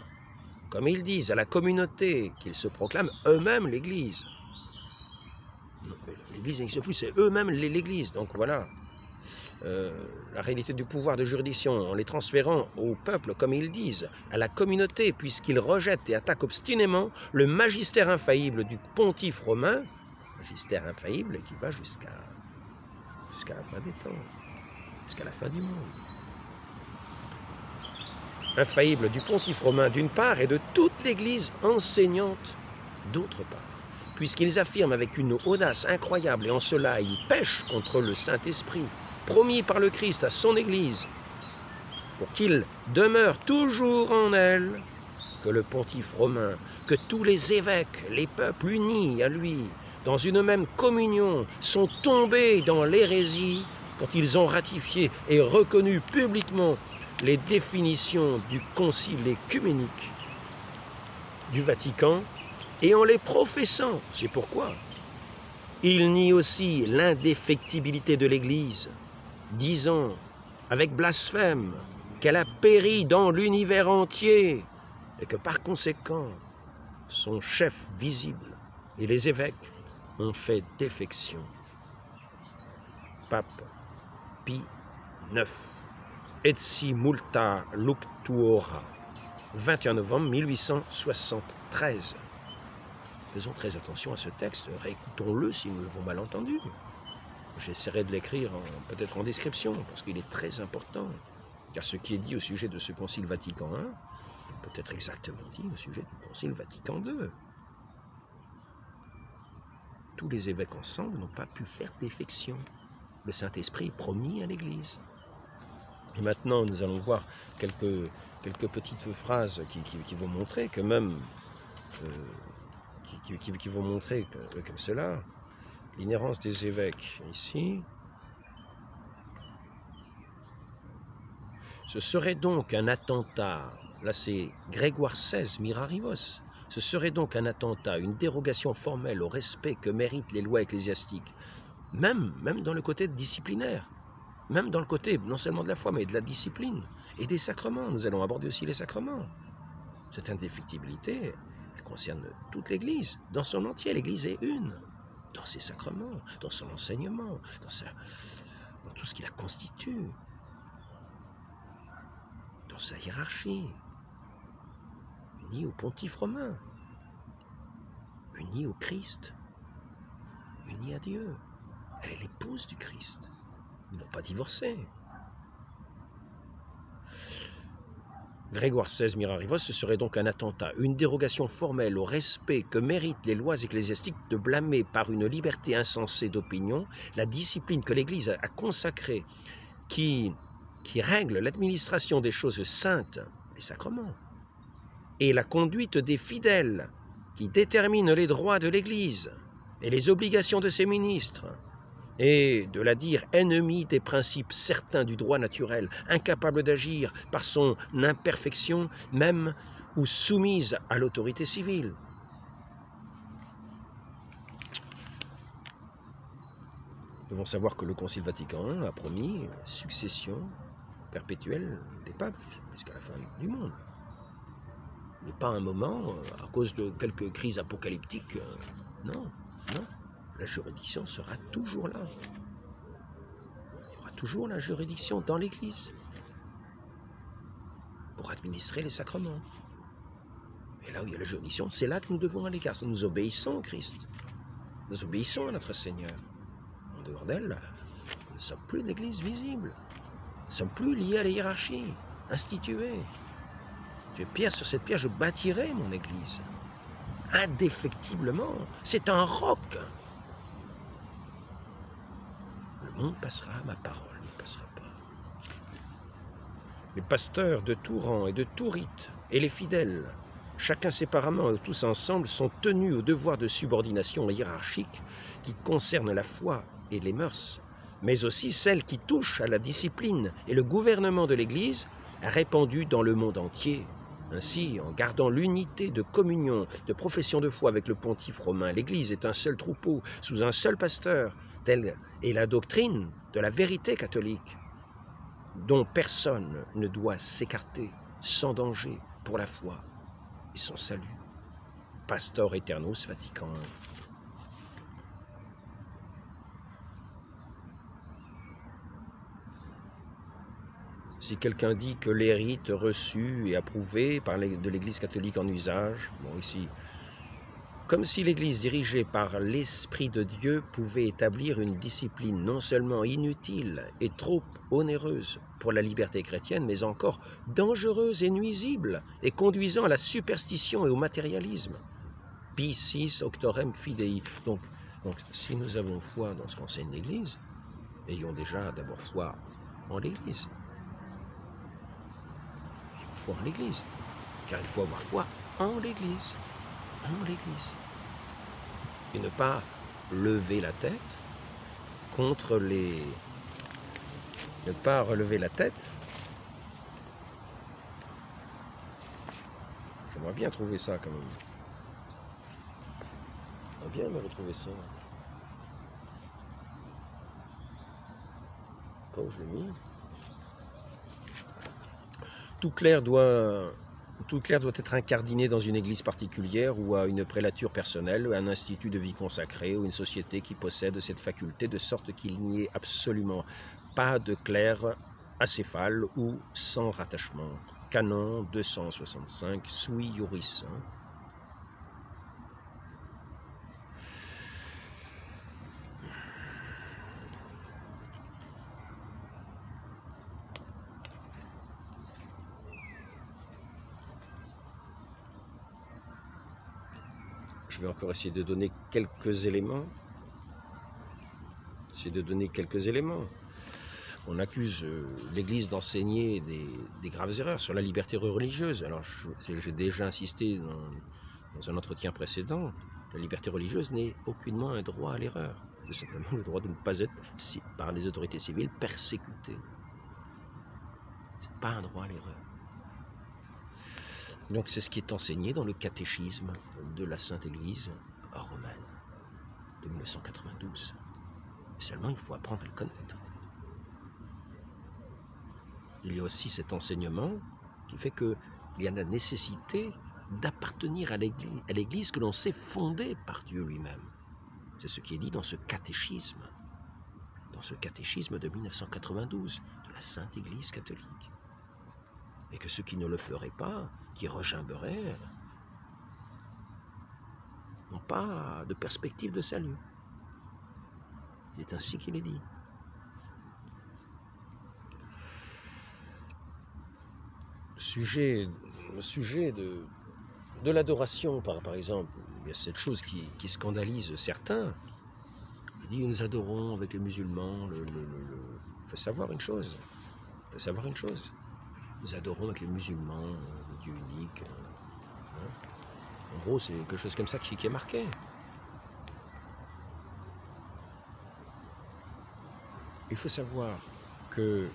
comme ils disent, à la communauté qu'ils se proclament eux-mêmes l'Église. L'Église n'existe plus, c'est eux-mêmes l'Église, donc voilà. la réalité du pouvoir de juridiction en les transférant au peuple, comme ils disent, à la communauté, puisqu'ils rejettent et attaquent obstinément le magistère infaillible du pontife romain, magistère infaillible qui va jusqu'à la fin des temps, jusqu'à la fin du monde. Infaillible du pontife romain d'une part et de toute l'Église enseignante d'autre part, puisqu'ils affirment avec une audace incroyable, et en cela ils pêchent contre le Saint-Esprit, promis par le Christ à son Église, pour qu'il demeure toujours en elle, que le pontife romain, que tous les évêques, les peuples unis à lui, dans une même communion, sont tombés dans l'hérésie quand ils ont ratifié et reconnu publiquement les définitions du concile œcuménique du Vatican, et en les professant, c'est pourquoi il nie aussi l'indéfectibilité de l'Église, disant avec blasphème qu'elle a péri dans l'univers entier et que par conséquent son chef visible et les évêques ont fait défection. Pape Pie IX. Etsi multa luctuora, 21 novembre 1873. Faisons très attention à ce texte, réécoutons-le si nous l'avons mal entendu. J'essaierai de l'écrire peut-être en description, parce qu'il est très important, car ce qui est dit au sujet de ce Concile Vatican I peut être exactement dit au sujet du Concile Vatican II. Tous les évêques ensemble n'ont pas pu faire défection. Le Saint-Esprit est promis à l'Église. Et maintenant, nous allons voir quelques petites phrases qui vont montrer que même, qui vont montrer comme cela, l'inhérence des évêques ici. Ce serait donc un attentat, là c'est Grégoire XVI Mirarivos, ce serait donc un attentat, une dérogation formelle au respect que méritent les lois ecclésiastiques, même dans le côté disciplinaire. Même dans le côté, non seulement de la foi, mais de la discipline et des sacrements. Nous allons aborder aussi les sacrements. Cette indéfectibilité, elle concerne toute l'Église, dans son entier. L'Église est une, dans ses sacrements, dans son enseignement, dans tout ce qui la constitue, dans sa hiérarchie, unie au pontife romain, unie au Christ, unie à Dieu. Elle est l'épouse du Christ. Ils n'ont pas divorcé. Grégoire XVI Mirarivos, ce serait donc un attentat, une dérogation formelle au respect que méritent les lois ecclésiastiques de blâmer par une liberté insensée d'opinion la discipline que l'Église a consacrée, qui règle l'administration des choses saintes, les sacrements, et la conduite des fidèles, qui détermine les droits de l'Église et les obligations de ses ministres, et de la dire ennemie des principes certains du droit naturel, incapable d'agir par son imperfection même ou soumise à l'autorité civile. Nous devons savoir que le Concile Vatican I a promis la succession perpétuelle des papes jusqu'à la fin du monde. Il n'est pas un moment, à cause de quelques crises apocalyptiques, non. La juridiction sera toujours là. Il y aura toujours la juridiction dans l'Église pour administrer les sacrements. Et là où il y a la juridiction, c'est là que nous devons aller, car nous obéissons au Christ. Nous obéissons à notre Seigneur. En dehors d'elle, nous ne sommes plus une Église visible. Nous ne sommes plus liés à la hiérarchie, instituée. Dieu, pierre sur cette pierre, je bâtirai mon Église. Indéfectiblement, c'est un roc. Le monde passera, ma parole ne passera pas. Les pasteurs de tout rang et de tout rite, et les fidèles, chacun séparément et tous ensemble, sont tenus au devoir de subordination hiérarchique qui concerne la foi et les mœurs, mais aussi celles qui touchent à la discipline et le gouvernement de l'Église, répandue dans le monde entier. Ainsi, en gardant l'unité de communion, de profession de foi avec le pontife romain, l'Église est un seul troupeau, sous un seul pasteur, telle est la doctrine de la vérité catholique, dont personne ne doit s'écarter sans danger pour la foi et son salut. Pastor Aeternus Vatican I. Si quelqu'un dit que les rites reçus et approuvés de l'Église catholique en usage, bon ici, comme si l'Église dirigée par l'Esprit de Dieu pouvait établir une discipline non seulement inutile et trop onéreuse pour la liberté chrétienne, mais encore dangereuse et nuisible, et conduisant à la superstition et au matérialisme. Piscis octorem fidei. Donc, si nous avons foi dans ce qu'enseigne l'Église, ayons déjà d'abord foi en l'Église. Foi en l'Église, car il faut avoir foi en l'Église. En l'Église. Et ne pas lever la tête contre les... Ne pas relever la tête. J'aimerais bien trouver ça quand même. J'aimerais bien me retrouver ça. Quand je l'ai mis. Tout clerc doit être incardiné dans une église particulière ou à une prélature personnelle, un institut de vie consacré ou une société qui possède cette faculté, de sorte qu'il n'y ait absolument pas de clerc acéphale ou sans rattachement. Canon 265, sui juris. Je vais encore essayer de donner quelques éléments. On accuse l'Église d'enseigner des graves erreurs sur la liberté religieuse. Alors, j'ai déjà insisté dans un entretien précédent, la liberté religieuse n'est aucunement un droit à l'erreur. C'est simplement le droit de ne pas être, par les autorités civiles, persécuté. C'est pas un droit à l'erreur. Donc c'est ce qui est enseigné dans le catéchisme de la Sainte Église romaine de 1992. Seulement, il faut apprendre à le connaître. Il y a aussi cet enseignement qui fait qu'il y a la nécessité d'appartenir à l'Église que l'on sait fondée par Dieu lui-même. C'est ce qui est dit dans ce catéchisme de 1992 de la Sainte Église catholique. Et que ceux qui ne le feraient pas, qui regimberaient, n'ont pas de perspective de salut. C'est ainsi qu'il est dit. Sujet de l'adoration, par exemple, il y a cette chose qui scandalise certains. Il dit nous adorons avec les musulmans. Il faut savoir une chose. Nous adorons avec les musulmans, le Dieu unique. En gros, c'est quelque chose comme ça qui est marqué. Il faut savoir que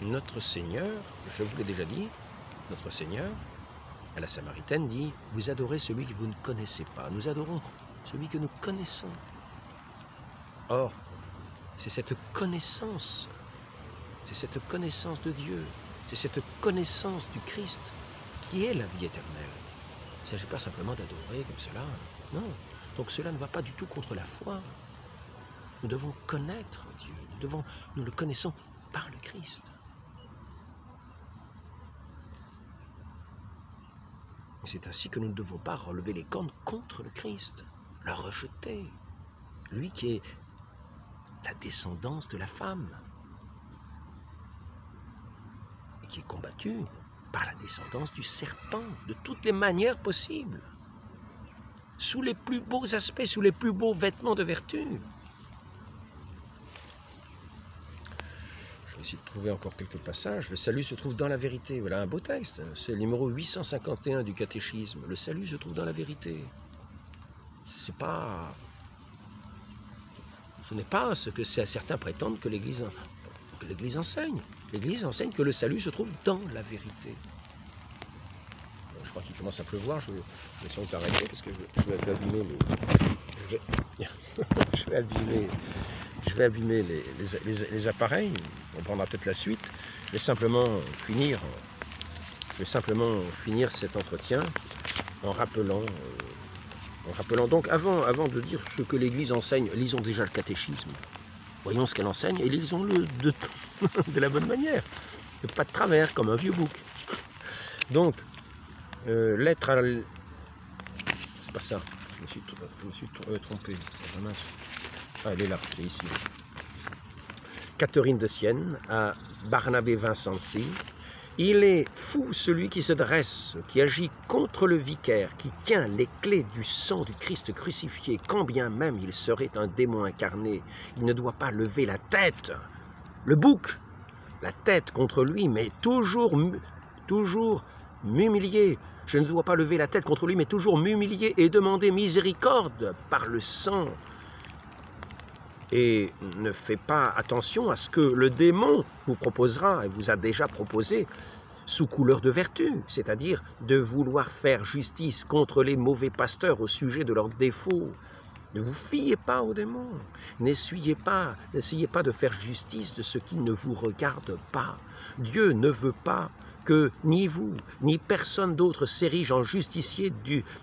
notre Seigneur, je vous l'ai déjà dit, notre Seigneur, à la Samaritaine, dit « Vous adorez celui que vous ne connaissez pas. Nous adorons celui que nous connaissons. » Or, c'est cette connaissance de Dieu, c'est cette connaissance du Christ qui est la vie éternelle. Il ne s'agit pas simplement d'adorer comme cela, non. Donc cela ne va pas du tout contre la foi. Nous devons connaître Dieu, nous le connaissons par le Christ. Et c'est ainsi que nous ne devons pas relever les cornes contre le Christ, le rejeter. Lui qui est la descendance de la femme, et qui est combattu par la descendance du serpent, de toutes les manières possibles, sous les plus beaux aspects, sous les plus beaux vêtements de vertu. Je vais essayer de trouver encore quelques passages. Le salut se trouve dans la vérité. Voilà un beau texte. C'est le numéro 851 du catéchisme. Le salut se trouve dans la vérité. Ce n'est pas ce que certains prétendent que l'Église enseigne. L'Église enseigne que le salut se trouve dans la vérité. Bon, je crois qu'il commence à pleuvoir. Je vais sans doute arrêter parce que je vais abîmer je vais abîmer les appareils. On prendra peut-être la suite. Je vais simplement finir cet entretien en rappelant donc, avant de dire ce que l'Église enseigne, lisons déjà le catéchisme. Voyons ce qu'elle enseigne et lisons-le de la bonne manière. pas de travers, comme un vieux bouc. Donc, lettre à... C'est pas ça, je me suis trompé. Ah, mince. Ah, elle est là, c'est ici. Catherine de Sienne à Barnabé Vincenzi. Il est fou celui qui se dresse, qui agit contre le vicaire, qui tient les clés du sang du Christ crucifié, quand bien même il serait un démon incarné. Il ne doit pas lever la tête, le bouc, la tête contre lui, mais toujours m'humilier. Je ne dois pas lever la tête contre lui, mais toujours m'humilier et demander miséricorde par le sang. Et ne fais pas attention à ce que le démon vous proposera, et vous a déjà proposé, sous couleur de vertu, c'est-à-dire de vouloir faire justice contre les mauvais pasteurs au sujet de leurs défauts. Ne vous fiez pas aux démons, n'essayez pas de faire justice de ce qui ne vous regarde pas. Dieu ne veut pas que ni vous, ni personne d'autre s'érige en justicier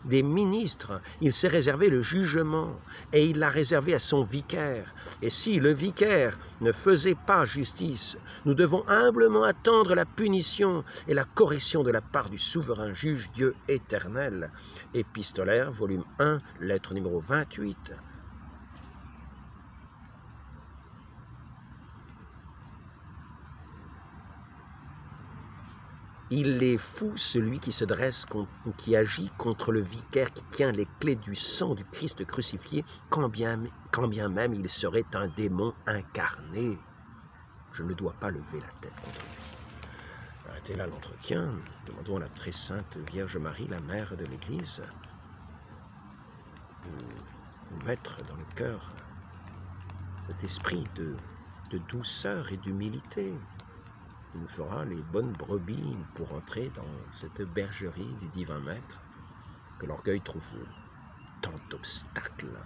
des ministres. Il s'est réservé le jugement et il l'a réservé à son vicaire. Et si le vicaire ne faisait pas justice, nous devons humblement attendre la punition et la correction de la part du souverain juge Dieu éternel. Épistolaire, volume 1, lettre numéro 28. Il est fou celui qui se dresse, qui agit contre le vicaire, qui tient les clés du sang du Christ crucifié, quand bien même il serait un démon incarné. Je ne dois pas lever la tête contre lui. Arrêtez là l'entretien. Demandons à la très sainte Vierge Marie, la mère de l'Église, de nous mettre dans le cœur cet esprit de douceur et d'humilité. Il nous fera les bonnes brebis pour entrer dans cette bergerie du divin maître, que l'orgueil trouve tant d'obstacles,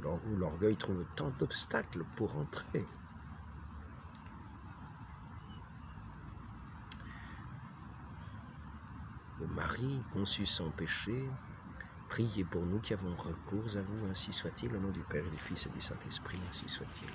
où l'orgueil trouve tant d'obstacles pour entrer. Ô Marie, conçue sans péché, priez pour nous qui avons recours à vous, ainsi soit-il, au nom du Père et du Fils et du Saint-Esprit, ainsi soit-il.